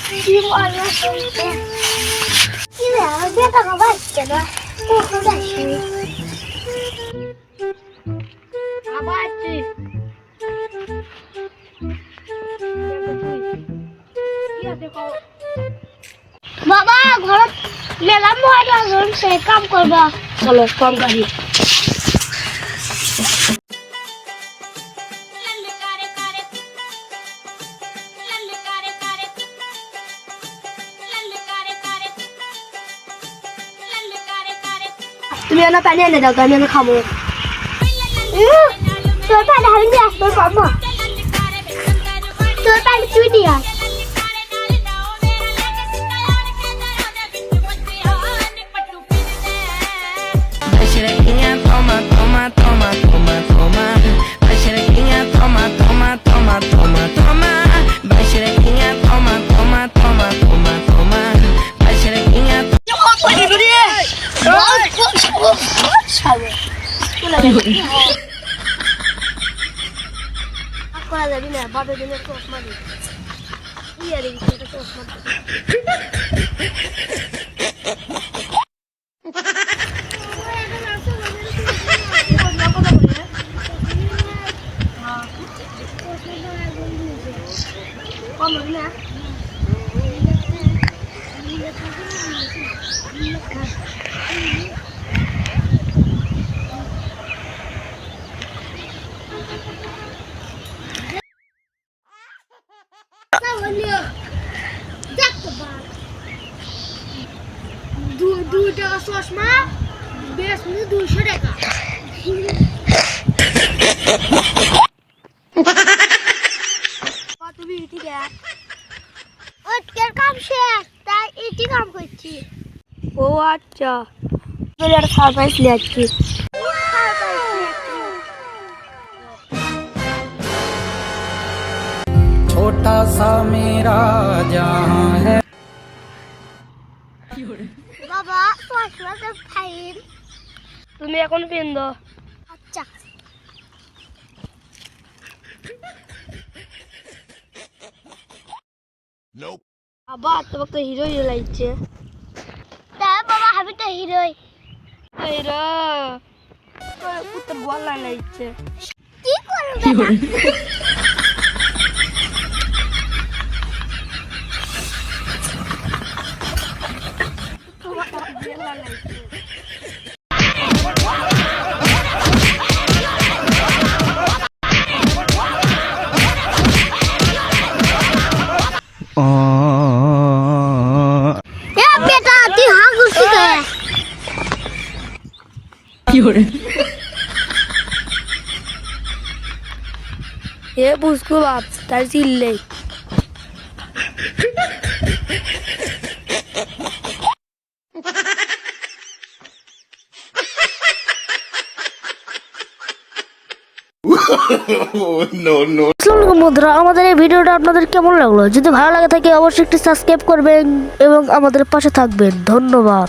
কি মজা করছে কি রে আমার বেটা বাবা আসছে না কখন আসবি আবার আসছি বাবা ঘর মেলা মজা করছে কাম করবা চলো কম গাড়ি তুমি এনে পানি এনে দাও আমি এনে খাবো তোর পানি হারিয়ে দিয়ে আসতে পারবো তোর পানি তুই দিয়ে আস Xerequinha, toma, toma, toma, toma, toma. Vai xerequinha, toma, toma, toma, toma, toma. Vai xerequinha, toma, toma, toma, toma, toma. Vai xerequinha. করা যাবি না বাপের জন্য চোখ মারি ইয়ে রে চোখ মারি দুই টাকা চশমা বেশ 200 টাকা তুমি ইটি দেখ ওর কাম শেষ তাই এটি কাম করছি ও আচ্ছা বলে আর সারপ্রাইজ নিয়ে আসছি छोटा सा मेरा जहां है বাবা চশমা তো ফাইন তুমি এখন পিন্দ আচ্ছা আবার তোমাকে হিরো হিরো লাগছে তা বাবা আমি তো হিরোই হিরো পুত্র গলা লাগছে কি করবে বেটা তুই হাগুছি এ বুঝকো বাপ তার চিল্লে বন্ধুরা আমাদের এই ভিডিওটা আপনাদের কেমন লাগলো যদি ভালো লাগে থাকে অবশ্যই একটি সাবস্ক্রাইব করবেন এবং আমাদের পাশে থাকবেন ধন্যবাদ।